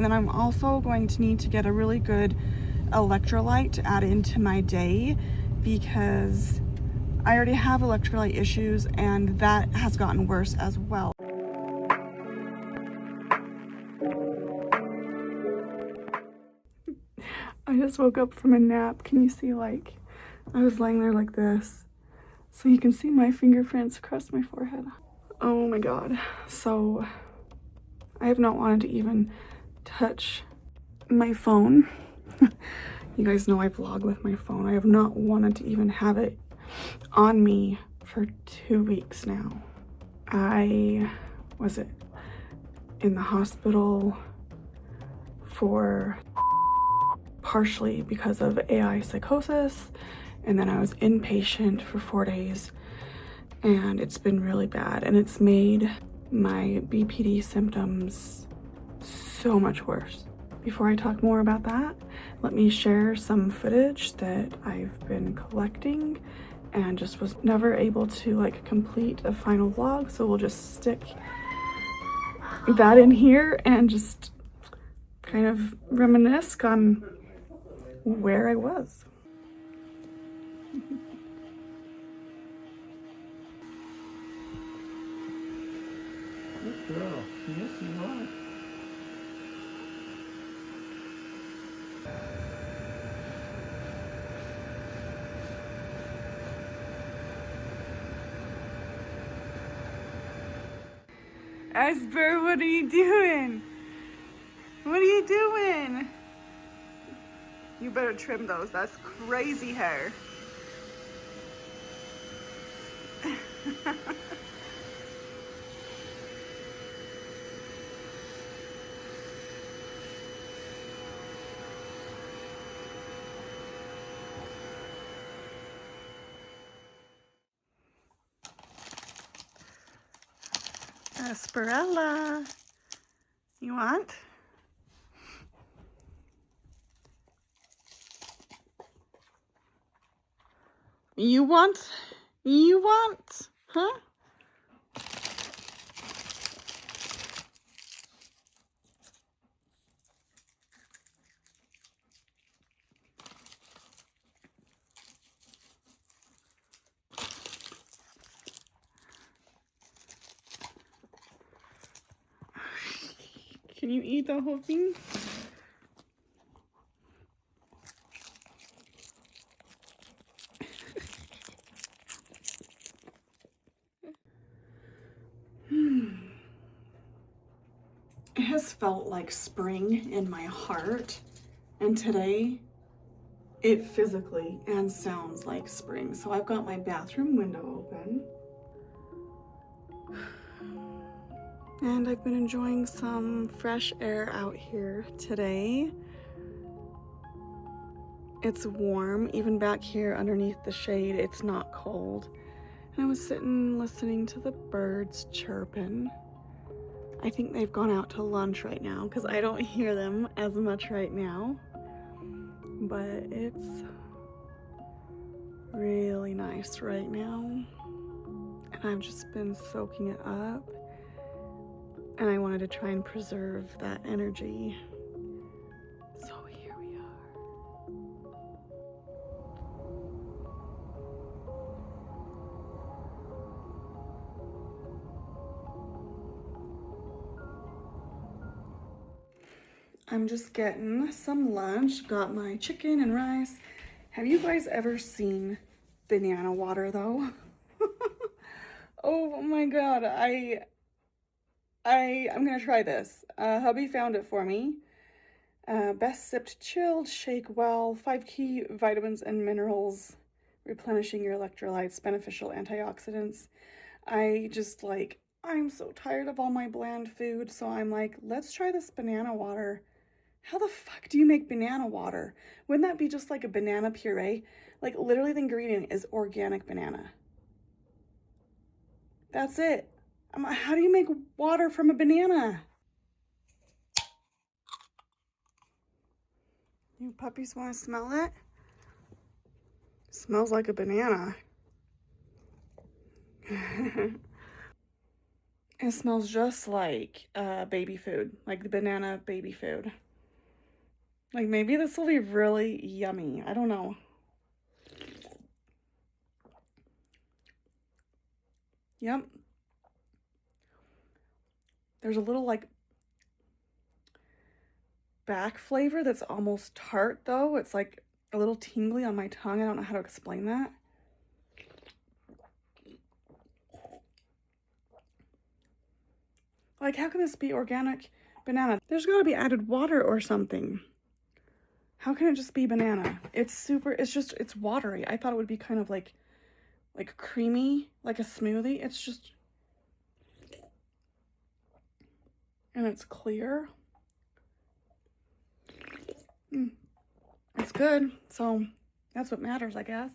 And then I'm also going to need to get a really good electrolyte to add into my day, because I already have electrolyte issues and that has gotten worse as well. I just woke up from a nap. Can you see, like, I was laying there like this, so you can see my fingerprints across my forehead. Oh my god. So I have not wanted to even touch my phone. You guys know I vlog with my phone. I have not wanted to even have it on me for 2 weeks now. I was in the hospital for partially because of AI psychosis, and then I was inpatient for 4 days, and it's been really bad, and it's made my BPD symptoms so much worse. Before I talk more about that, let me share some footage that I've been collecting and just was never able to like complete a final vlog, so we'll just stick that in here and just kind of reminisce on where I was. Good girl. Yes, you are. Esper, what are you doing? What are you doing? You better trim those. That's crazy hair. Esperella, you want? You want? You want? Huh? Can you eat the whole thing? It has felt like spring in my heart, and today it physically and sounds like spring. So I've got my bathroom window open, and I've been enjoying some fresh air out here today. It's warm, even back here underneath the shade, it's not cold. And I was sitting listening to the birds chirping. I think they've gone out to lunch right now because I don't hear them as much right now. But it's really nice right now. And I've just been soaking it up. And I wanted to try and preserve that energy. So here we are. I'm just getting some lunch. Got my chicken and rice. Have you guys ever seen banana water though? Oh my god, I'm gonna try this. Hubby found it for me. Best sipped chilled, shake well, 5 key vitamins and minerals, replenishing your electrolytes, beneficial antioxidants. I'm so tired of all my bland food, so I'm like, let's try this banana water. How the fuck do you make banana water? Wouldn't that be just like a banana puree? Like, literally the ingredient is organic banana. That's it. How do you make water from a banana? You puppies want to smell it? Smells like a banana. It smells just like baby food, like the banana baby food. Like maybe this will be really yummy. I don't know. Yep. There's a little like back flavor that's almost tart though. It's like a little tingly on my tongue. I don't know how to explain that. Like, how can this be organic banana? There's got to be added water or something. How can it just be banana? It's watery. I thought it would be kind of like creamy, like a smoothie. It's just, and it's clear. It's good. So that's what matters, I guess.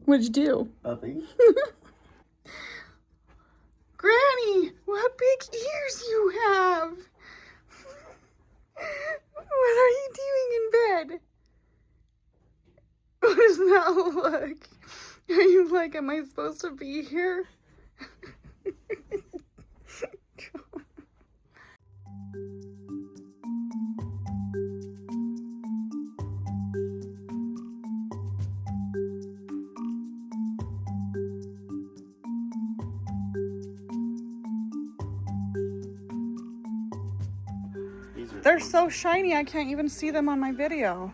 What'd you do? Nothing. Granny, what big ears you have! What are you doing in bed? What does that look? Are you like, am I supposed to be here? They're so shiny, I can't even see them on my video.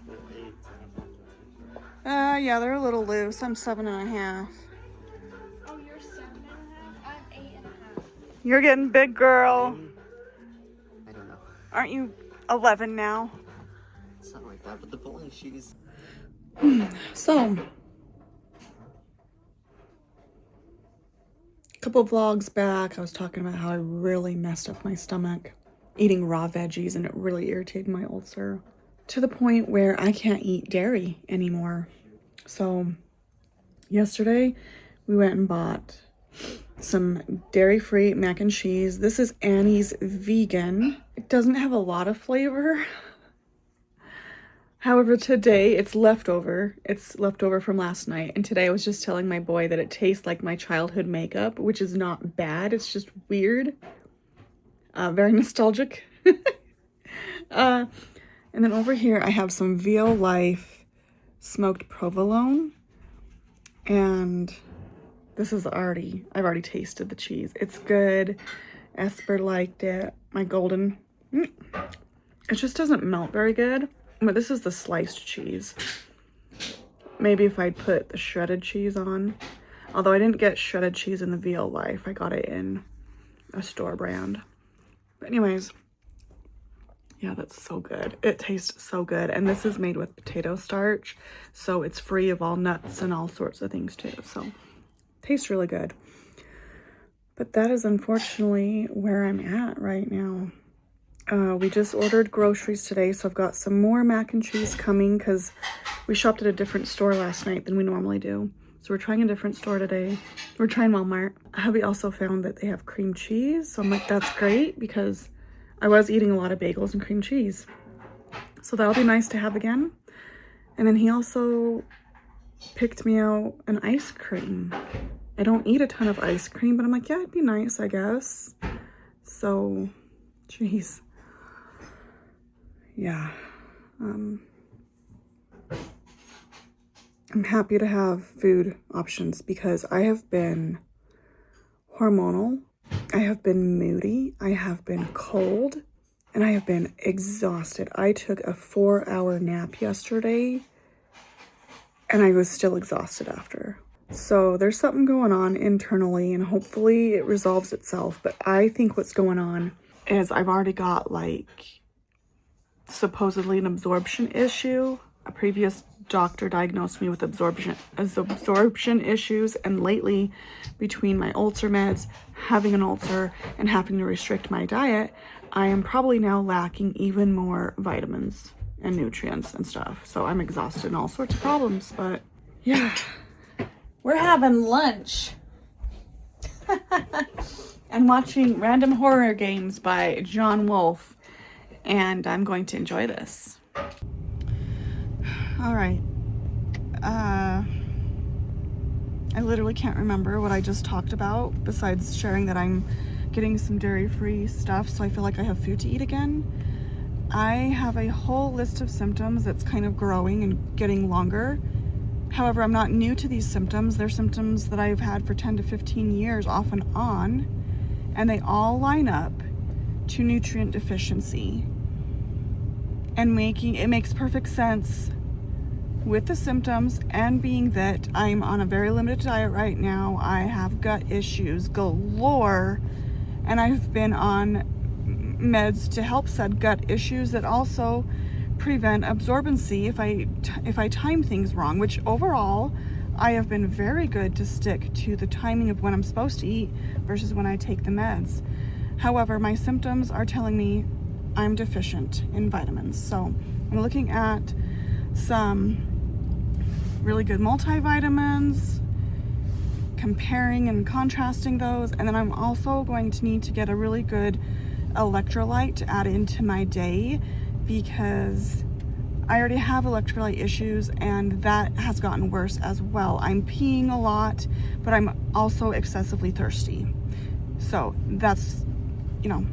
Yeah, they're a little loose. I'm 7.5. Oh, you're 7.5? I'm 8.5. You're getting big, girl. I don't know. Aren't you 11 now? It's not like that, but the bowling shoes. So, a couple vlogs back, I was talking about how I really messed up my stomach eating raw veggies, and it really irritated my ulcer to the point where I can't eat dairy anymore. So yesterday we went and bought some dairy-free mac and cheese. This is Annie's vegan. It doesn't have a lot of flavor. However, today it's leftover. It's leftover from last night. And today I was just telling my boy that it tastes like my childhood makeup, which is not bad. It's just weird. Very nostalgic. And then over here I have some Veal Life smoked provolone. And this is I've already tasted the cheese. It's good. Esper liked it. My golden. It just doesn't melt very good. But this is the sliced cheese. Maybe if I'd put the shredded cheese on. Although I didn't get shredded cheese in the Veal Life. I got it in a store brand. But anyways, yeah, that's so good. It tastes so good. And this is made with potato starch. So it's free of all nuts and all sorts of things too. So tastes really good. But that is unfortunately where I'm at right now. We just ordered groceries today, so I've got some more mac and cheese coming because we shopped at a different store last night than we normally do. So we're trying a different store today. We're trying Walmart. Hubby also found that they have cream cheese, so I'm like, that's great because I was eating a lot of bagels and cream cheese. So that'll be nice to have again. And then he also picked me out an ice cream. I don't eat a ton of ice cream, but I'm like, yeah, it'd be nice, I guess. So, jeez. Yeah. I'm happy to have food options because I have been hormonal, I have been moody, I have been cold, and I have been exhausted. I took a 4-hour nap yesterday, and I was still exhausted after. So there's something going on internally, and hopefully it resolves itself. But I think what's going on is I've already got like supposedly an absorption issue. A previous doctor diagnosed me with absorption issues, and lately between my ulcer meds, having an ulcer, and having to restrict my diet, I am probably now lacking even more vitamins and nutrients and stuff. So I'm exhausted and all sorts of problems, but yeah. We're having lunch and watching Random Horror Games by John Wolfe. and I'm going to enjoy this. All right. I literally can't remember what I just talked about besides sharing that I'm getting some dairy-free stuff, so I feel like I have food to eat again. I have a whole list of symptoms that's kind of growing and getting longer. However, I'm not new to these symptoms. They're symptoms that I've had for 10 to 15 years off and on, and they all line up to nutrient deficiency. And it makes perfect sense with the symptoms, and being that I'm on a very limited diet right now. I have gut issues galore, and I've been on meds to help said gut issues that also prevent absorbency if I time things wrong, which overall I have been very good to stick to the timing of when I'm supposed to eat versus when I take the meds. However, my symptoms are telling me I'm deficient in vitamins. So I'm looking at some really good multivitamins, comparing and contrasting those, and then I'm also going to need to get a really good electrolyte to add into my day, because I already have electrolyte issues and that has gotten worse as well. I'm peeing a lot, but I'm also excessively thirsty. So that's, you know,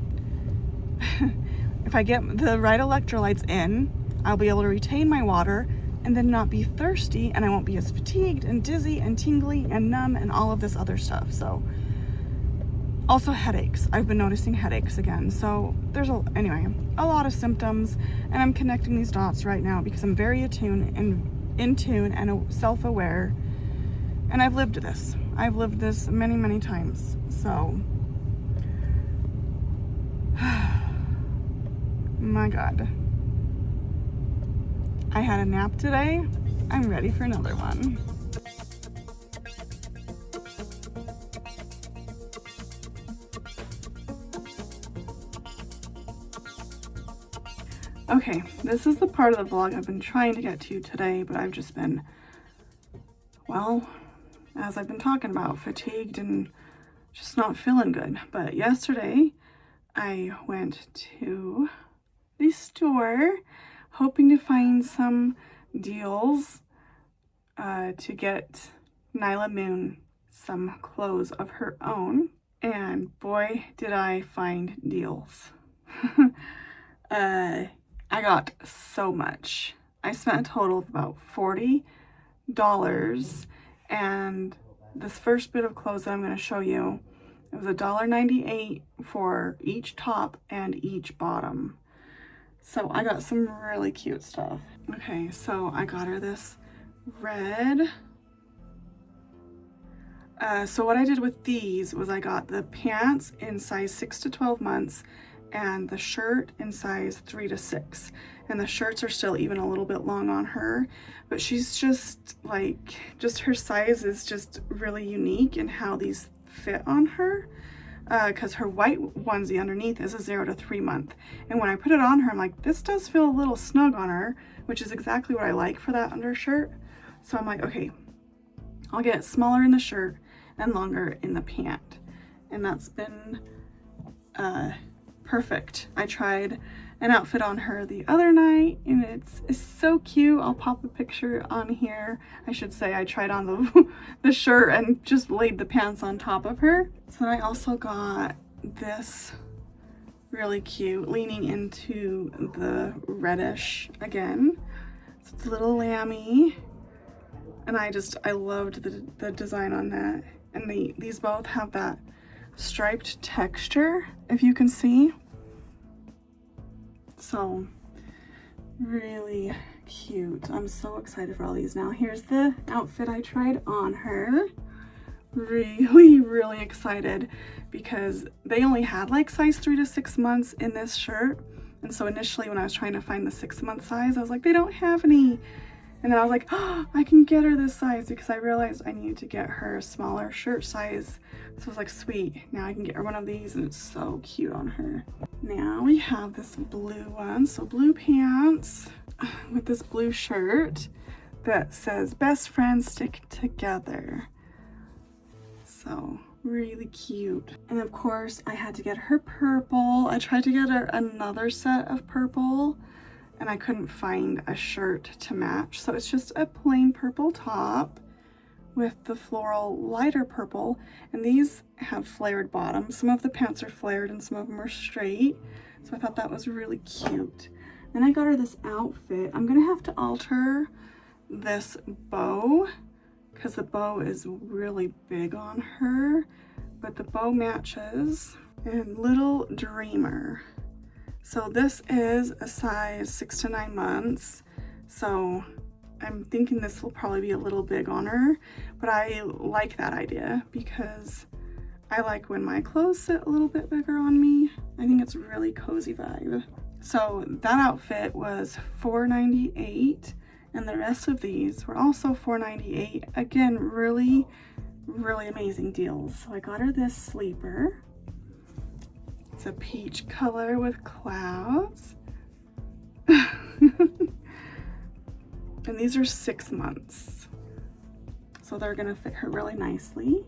if I get the right electrolytes in, I'll be able to retain my water and then not be thirsty, and I won't be as fatigued and dizzy and tingly and numb and all of this other stuff. So also headaches. I've been noticing headaches again. So there's a lot of symptoms, and I'm connecting these dots right now because I'm very attuned and in tune and self-aware, and I've lived this. I've lived this many, many times. So my God. I had a nap today. I'm ready for another one. Okay, this is the part of the vlog I've been trying to get to today, but I've just been, well, as I've been talking about, fatigued and just not feeling good. But yesterday, I went to the store hoping to find some deals to get Nyla Moon some clothes of her own. And boy, did I find deals. I got so much. I spent a total of about $40, and this first bit of clothes that I'm going to show you, it was $1.98 for each top and each bottom. So I got some really cute stuff. Okay, so I got her this red. So what I did with these was I got the pants in size 6 to 12 months and the shirt in size 3 to 6. And the shirts are still even a little bit long on her, but she's just like, her size is just really unique in how these fit on her. Because her white onesie underneath is a 0 to 3 month. And when I put it on her, I'm like, this does feel a little snug on her, which is exactly what I like for that undershirt. So I'm like, okay, I'll get smaller in the shirt and longer in the pant. And that's been perfect. I tried an outfit on her the other night, and it's so cute. I'll pop a picture on here. I should say I tried on the shirt and just laid the pants on top of her. So I also got this really cute, leaning into the reddish again. So it's a little lammy, and I loved the design on that. And these both have that striped texture, if you can see. So really cute. I'm so excited for all these. Now here's the outfit I tried on her. Really excited because they only had like size 3 to 6 months in this shirt. And so initially when I was trying to find the 6-month size, I was like, they don't have any. And then I was like, oh, I can get her this size, because I realized I needed to get her a smaller shirt size. So I was like, sweet, now I can get her one of these, and it's so cute on her. Now we have this blue one, so blue pants with this blue shirt that says best friends stick together. So Really cute. And of course I had to get her purple. I tried to get her another set of purple and I couldn't find a shirt to match. So it's just a plain purple top with the floral lighter purple. And these have flared bottoms. Some of the pants are flared and some of them are straight. So I thought that was really cute. Then I got her this outfit. I'm gonna have to alter this bow because the bow is really big on her, but the bow matches. And Little Dreamer. So this is a size 6 to 9 months. So I'm thinking this will probably be a little big on her, but I like that idea because I like when my clothes sit a little bit bigger on me. I think it's a really cozy vibe. So that outfit was $4.98 and the rest of these were also $4.98. Again, really, really amazing deals. So I got her this sleeper. It's a peach color with clouds. And these are 6 months. So they're gonna fit her really nicely.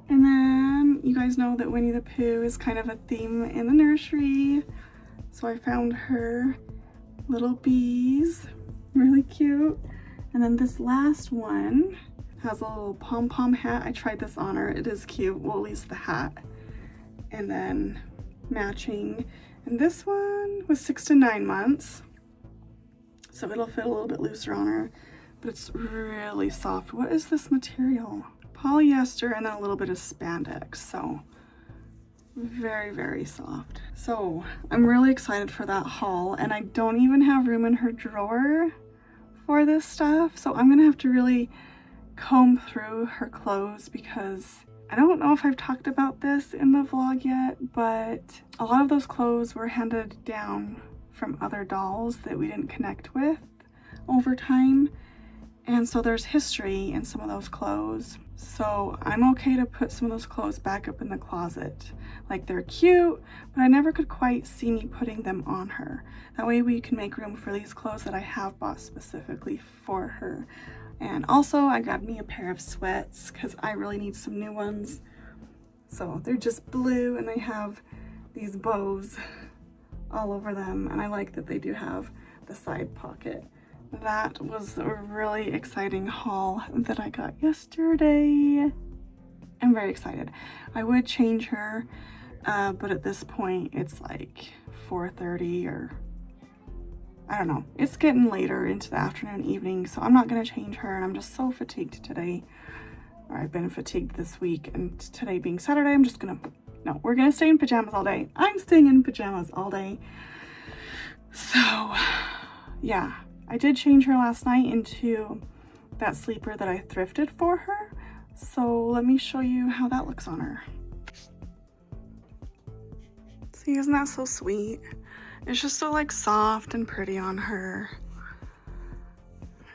And then you guys know that Winnie the Pooh is kind of a theme in the nursery. So I found her little bees, really cute. And then this last one has a little pom-pom hat. I tried this on her, it is cute, well at least the hat. And then matching. And this one was 6 to 9 months. So it'll fit a little bit looser on her, but it's really soft. What is this material? Polyester and then a little bit of spandex. So very, very soft. So I'm really excited for that haul, and I don't even have room in her drawer for this stuff. So I'm gonna have to really comb through her clothes because I don't know if I've talked about this in the vlog yet, but a lot of those clothes were handed down from other dolls that we didn't connect with over time. And so there's history in some of those clothes. So I'm okay to put some of those clothes back up in the closet. Like, they're cute, but I never could quite see me putting them on her. That way we can make room for these clothes that I have bought specifically for her. And also I got me a pair of sweats because I really need some new ones. So they're just blue and they have these bows all over them, and I like that they do have the side pocket. That was a really exciting haul that I got yesterday. I'm very excited. I would change her, but at this point it's like 4:30 or I don't know. It's getting later into the afternoon, evening, so I'm not gonna change her, and I'm just so fatigued today. Or I've been fatigued this week, and today being Saturday, I'm just gonna, no, we're gonna stay in pajamas all day. I'm staying in pajamas all day. So yeah, I did change her last night into that sleeper that I thrifted for her. So let me show you how that looks on her. See, isn't that so sweet? It's just so like soft and pretty on her.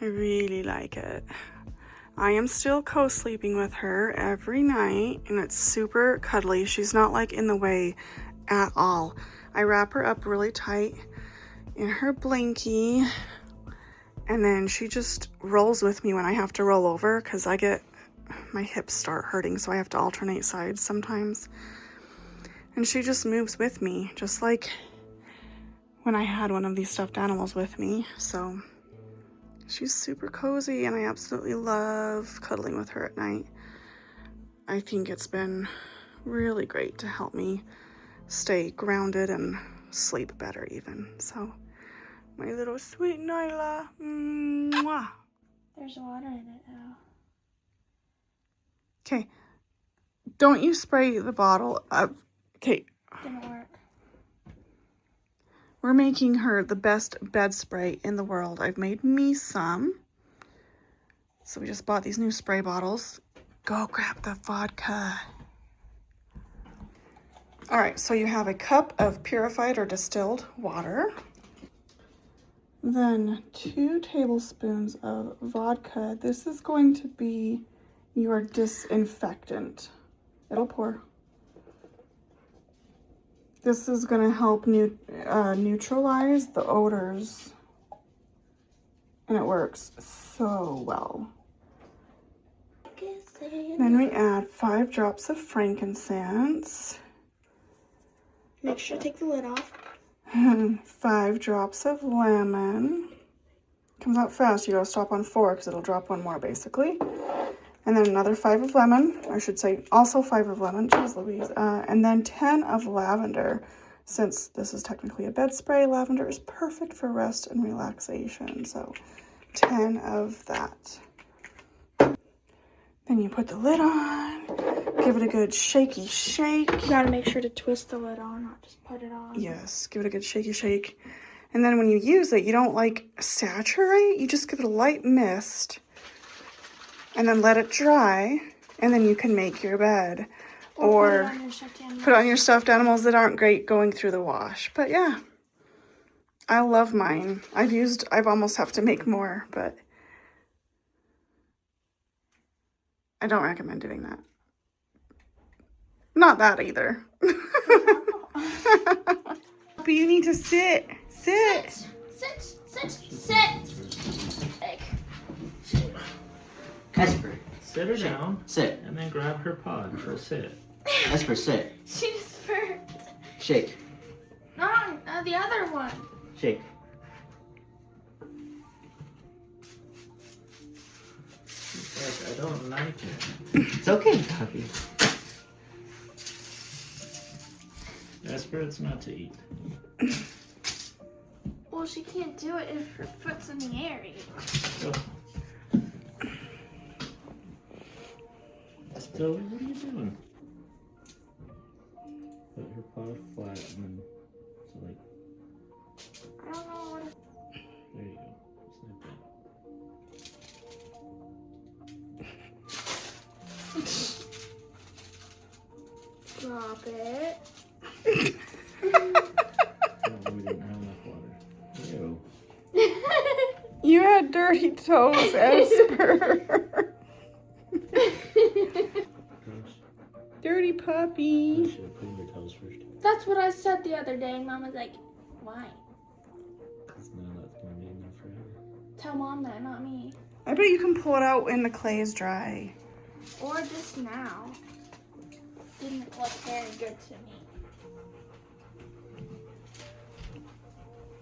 I really like it. I am still co-sleeping with her every night, and it's super cuddly. She's not like in the way at all. I wrap her up really tight in her blankie, and then she just rolls with me when I have to roll over because my hips start hurting, so I have to alternate sides sometimes. And she just moves with me, just like when I had one of these stuffed animals with me. So she's super cozy, and I absolutely love cuddling with her at night. I think it's been really great to help me stay grounded and sleep better even. So my little sweet Nyla, mwah. There's water in it now. Okay, don't you spray the bottle of, okay. Didn't work. We're making her the best bed spray in the world. I've made me some. So we just bought these new spray bottles. Go grab the vodka. All right, so you have a cup of purified or distilled water. Then 2 tablespoons of vodka. This is going to be your disinfectant. It'll pour. This is going to help neutralize the odors, and it works so well. Then we add 5 drops of frankincense. Make sure to take the lid off. And 5 drops of lemon. Comes out fast. You gotta stop on 4 because it'll drop 1 more basically. And then another 5 of lemon. I should say also 5 of lemon. Jeez Louise. And then 10 of lavender. Since this is technically a bed spray, lavender is perfect for rest and relaxation. So 10 of that. Then you put the lid on, give it a good shaky shake. You gotta make sure to twist the lid on, not just put it on. Yes, give it a good shaky shake. And then when you use it, you don't like saturate, you just give it a light mist. And then let it dry, and then you can make your bed. Or put it on your stuffed animals that aren't great going through the wash. But yeah, I love mine. I've almost have to make more, but I don't recommend doing that. Not that either. But you need to sit. Sit. Esper, Sit her down. sit. And then grab her pod for a sit. Esper, sit. She just burped. Shake. No, the other one. Shake. She's like, I don't like it. It's okay, Puppy. Esper, it's not to eat. Well, she can't do it if her foot's in the air. Oh. So, what are you doing? Put her paw flat and then, so like, I don't know what there you go. Just like that. Drop it. Oh, we didn't have enough water. Ew. You had dirty toes, Esper. Dirty puppy. I should have put your toes first. That's what I said the other day, and Mom was like, why? Because now that's going to be in there forever. Tell Mom that, not me. I bet you can pull it out when the clay is dry. Or just now. Didn't look very good to me.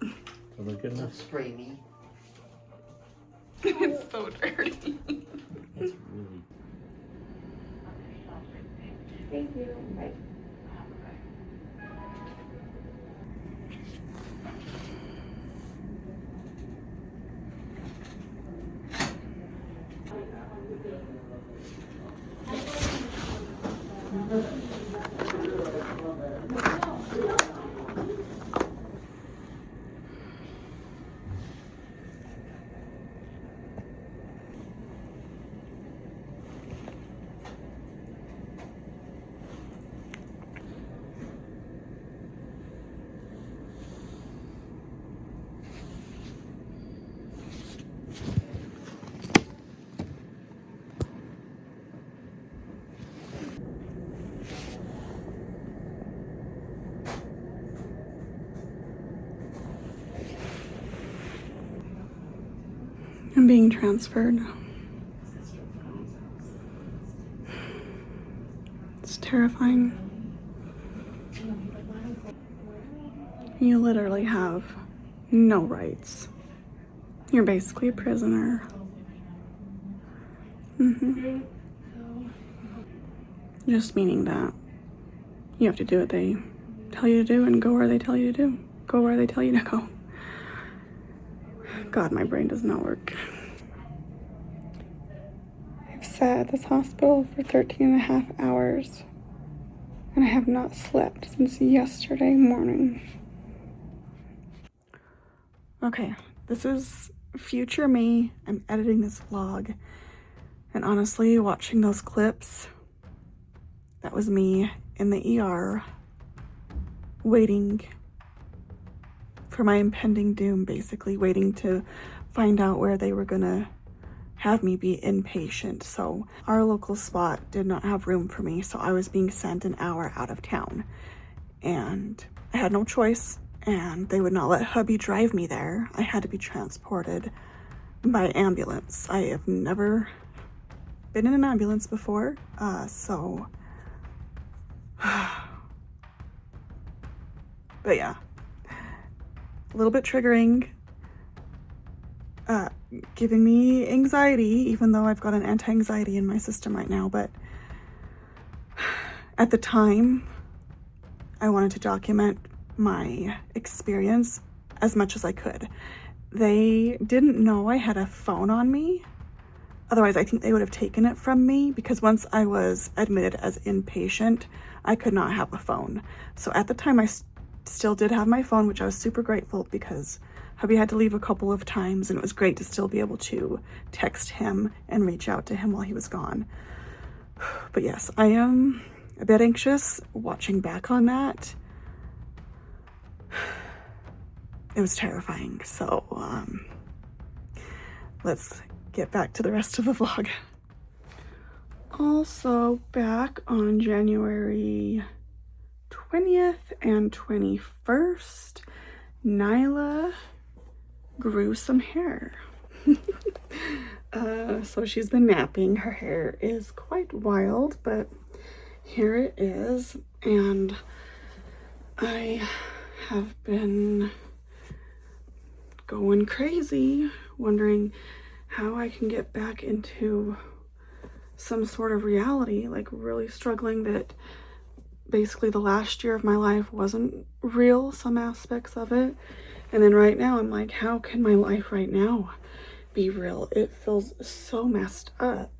Does it look good enough? Spray me. It's so dirty. It's really... Thank you. Bye. I'm being transferred. It's terrifying. You literally have no rights. You're basically a prisoner. Just meaning that you have to do what they tell you to do and go where they tell you to do. Go where they tell you to go. God, my brain does not work. I've sat at this hospital for 13 and a half hours, and I have not slept since yesterday morning. Okay, this is future me. I'm editing this vlog, and honestly, watching those clips, that was me in the ER, waiting for my impending doom, basically waiting to find out where they were gonna have me be inpatient. So our local spot did not have room for me, so I was being sent an hour out of town, and I had no choice, and they would not let hubby drive me there. I had to be transported by ambulance. I have never been in an ambulance before, so but yeah, a little bit triggering, giving me anxiety, even though I've got an anti-anxiety in my system right now. But at the time, I wanted to document my experience as much as I could. They didn't know I had a phone on me. Otherwise, I think they would have taken it from me, because once I was admitted as inpatient, I could not have a phone. So at the time, I still did have my phone, which I was super grateful, because hubby had to leave a couple of times, and it was great to still be able to text him and reach out to him while he was gone. But yes, I am a bit anxious watching back on that. It was terrifying. So let's get back to the rest of the vlog. Also, back on January 20th and 21st, Nyla grew some hair. So she's been napping. Her hair is quite wild, but here it is. And I have been going crazy, wondering how I can get back into some sort of reality, like really struggling that basically the last year of my life wasn't real, some aspects of it. And then right now I'm like, how can my life right now be real? It feels so messed up.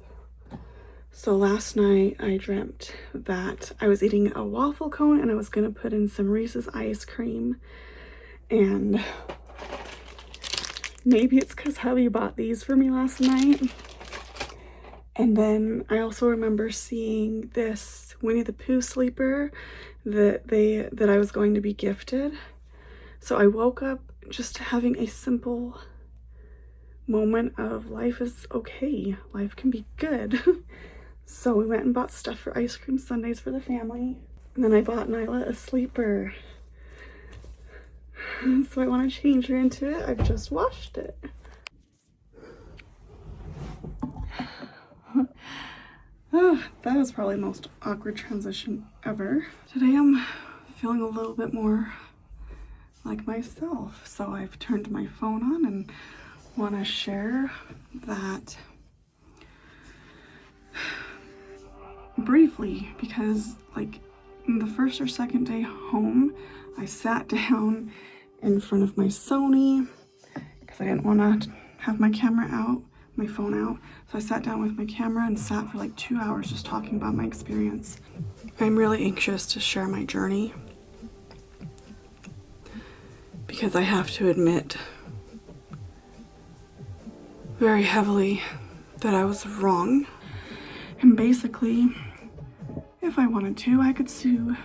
So last night I dreamt that I was eating a waffle cone and I was gonna put in some Reese's ice cream. And maybe it's because hubby bought these for me last night. And then I also remember seeing this Winnie the Pooh sleeper that I was going to be gifted. So I woke up just having a simple moment of life is okay. Life can be good. So we went and bought stuff for ice cream sundaes for the family. And then I bought Nyla a sleeper. So I want to change her into it. I've just washed it. Oh, that was probably the most awkward transition ever. Today I'm feeling a little bit more like myself. So I've turned my phone on and want to share that briefly, because like the first or second day home, I sat down in front of my Sony because I didn't want to have my camera out, my phone out. So I sat down with my camera and sat for like 2 hours just talking about my experience. I'm really anxious to share my journey because I have to admit very heavily that I was wrong. And basically, if I wanted to, I could sue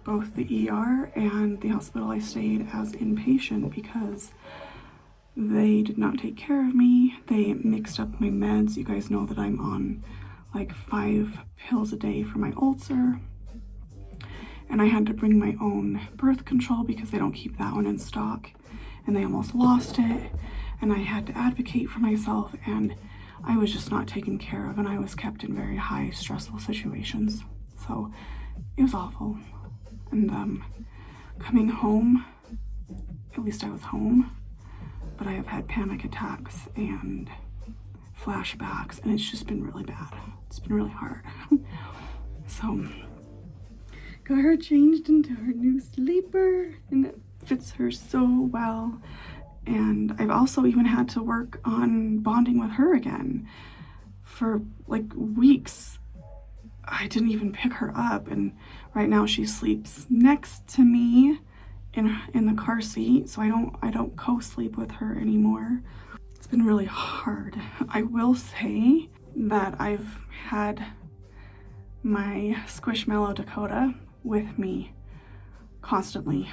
both the ER and the hospital I stayed as inpatient because they did not take care of me. They mixed up my meds. You guys know that I'm on like 5 pills a day for my ulcer. And I had to bring my own birth control because they don't keep that one in stock. And they almost lost it. And I had to advocate for myself, and I was just not taken care of, and I was kept in very high stressful situations. So it was awful. And coming home, at least I was home, but I have had panic attacks and flashbacks, and it's just been really bad. It's been really hard. So got her changed into her new sleeper, and it fits her so well. And I've also even had to work on bonding with her again. For like weeks, I didn't even pick her up, and right now she sleeps next to me in the car seat, so I don't co-sleep with her anymore. It's been really hard. I will say that I've had my Squishmallow Dakota with me constantly.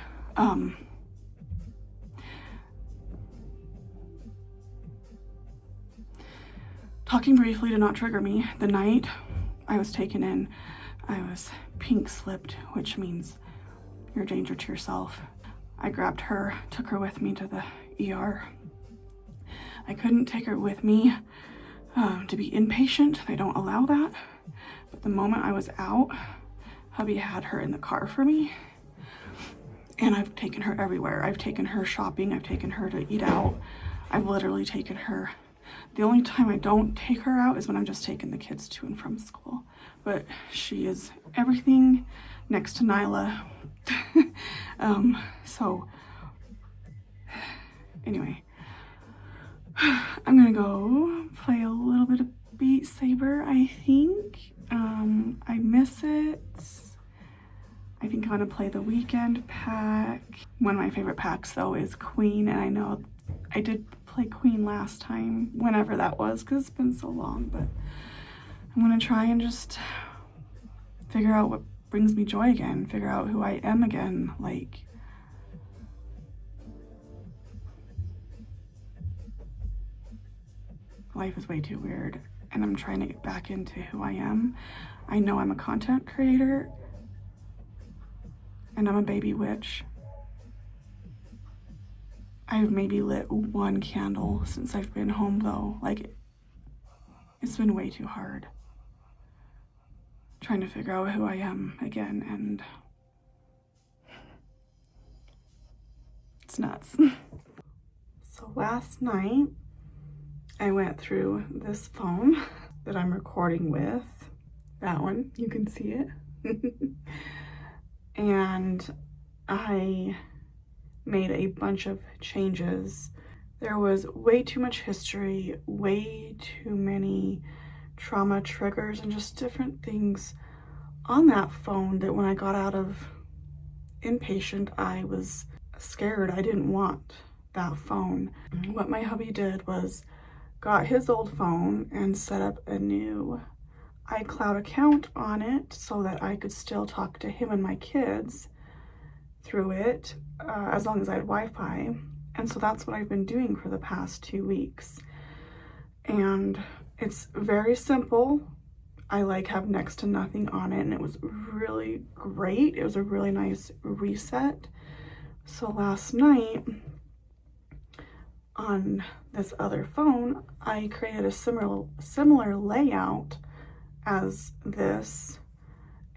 Talking briefly to not trigger me, the night I was taken in, I was pink slipped, which means you're a danger to yourself. I grabbed her, took her with me to the ER. I couldn't take her with me to be inpatient. They don't allow that. But the moment I was out, hubby had her in the car for me. And I've taken her everywhere. I've taken her shopping. I've taken her to eat out. I've literally taken her. The only time I don't take her out is when I'm just taking the kids to and from school. But she is everything next to Nyla. So anyway, I'm gonna go play a little bit of Beat Saber, I think. I miss it. I think I'm gonna play the weekend pack. One of my favorite packs though is Queen, and I know I did play Queen last time, whenever that was, because it's been so long, but I'm gonna try and just figure out what brings me joy again, figure out who I am again. Like, life is way too weird, and I'm trying to get back into who I am. I know I'm a content creator, and I'm a baby witch. I've maybe lit one candle since I've been home though. Like, it's been way too hard trying to figure out who I am again, and it's nuts. So last night I went through this phone that I'm recording with. That one, you can see it. And I made a bunch of changes. There was way too much history, way too many trauma triggers, and just different things on that phone that when I got out of inpatient, I was scared. I didn't want that phone. What my hubby did was got his old phone and set up a new iCloud account on it so that I could still talk to him and my kids through it, as long as I had Wi-Fi. And so that's what I've been doing for the past 2 weeks. And it's very simple. I like have next to nothing on it, and it was really great. It was a really nice reset. So last night on this other phone, I created a similar layout as this.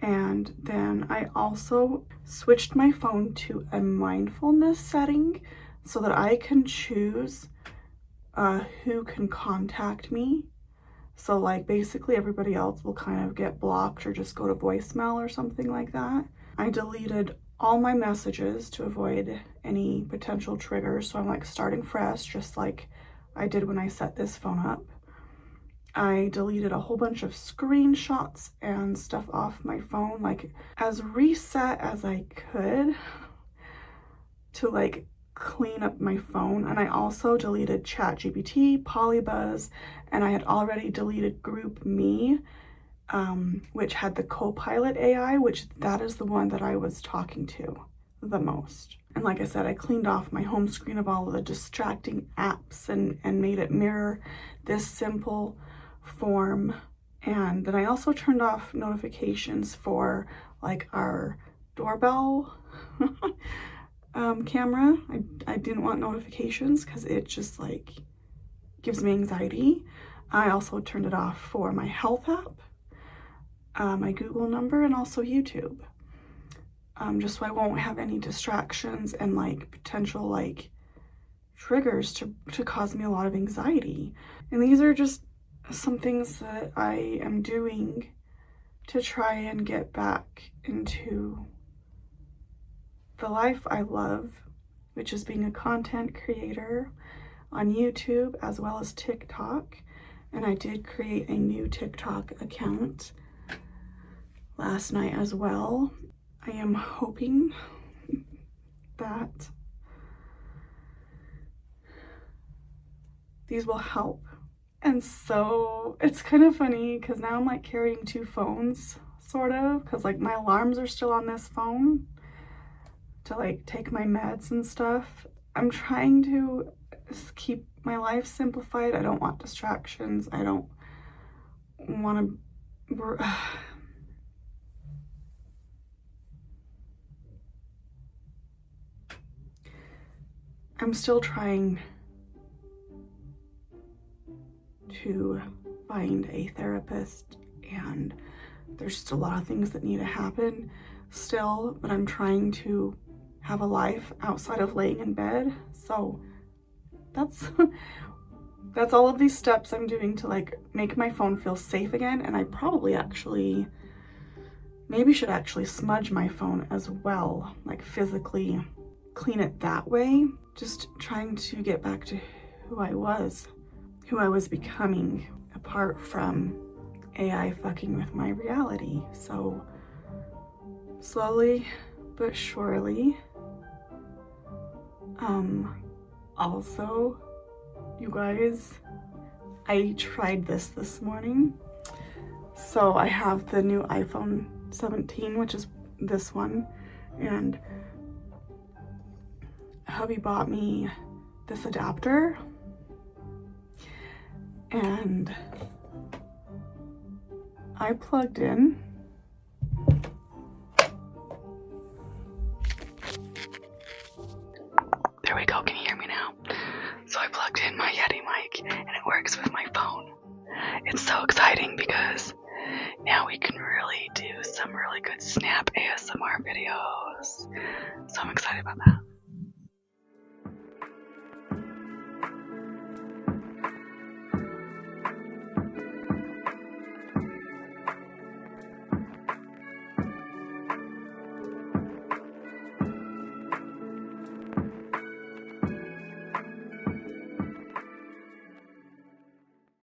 And then I also switched my phone to a mindfulness setting so that I can choose who can contact me. So like basically everybody else will kind of get blocked or just go to voicemail or something like that. I deleted all my messages to avoid any potential triggers. So I'm like starting fresh, just like I did when I set this phone up. I deleted a whole bunch of screenshots and stuff off my phone, like as reset as I could to like clean up my phone. And I also deleted ChatGPT, Polybuzz, and I had already deleted GroupMe, which had the Copilot AI, which that is the one that I was talking to the most. And like I said, I cleaned off my home screen of all of the distracting apps and made it mirror this simple form. And then I also turned off notifications for like our doorbell camera. I didn't want notifications because it just like gives me anxiety. I also turned it off for my health app, my Google number, and also YouTube, just so I won't have any distractions and like potential like triggers to cause me a lot of anxiety. And these are just some things that I am doing to try and get back into the life I love, which is being a content creator on YouTube as well as TikTok. And I did create a new TikTok account last night as well. I am hoping that these will help. And so it's kind of funny because now I'm like carrying 2 phones, sort of, because like my alarms are still on this phone to like take my meds and stuff. I'm trying to keep my life simplified. I don't want distractions. I don't want to I'm still trying to find a therapist, and there's just a lot of things that need to happen still, but I'm trying to have a life outside of laying in bed. So that's that's all of these steps I'm doing to like make my phone feel safe again. And I probably maybe should actually smudge my phone as well, like physically clean it that way. Just trying to get back to who I was becoming, apart from AI fucking with my reality. So slowly but surely. Also, you guys, I tried this morning. So I have the new iPhone 17, which is this one, and hubby bought me this adapter, and I plugged in. There we go, can you hear me now? So I plugged in my Yeti mic and it works with my phone. It's so exciting because now we can really do some really good snap ASMR videos. So I'm excited about that.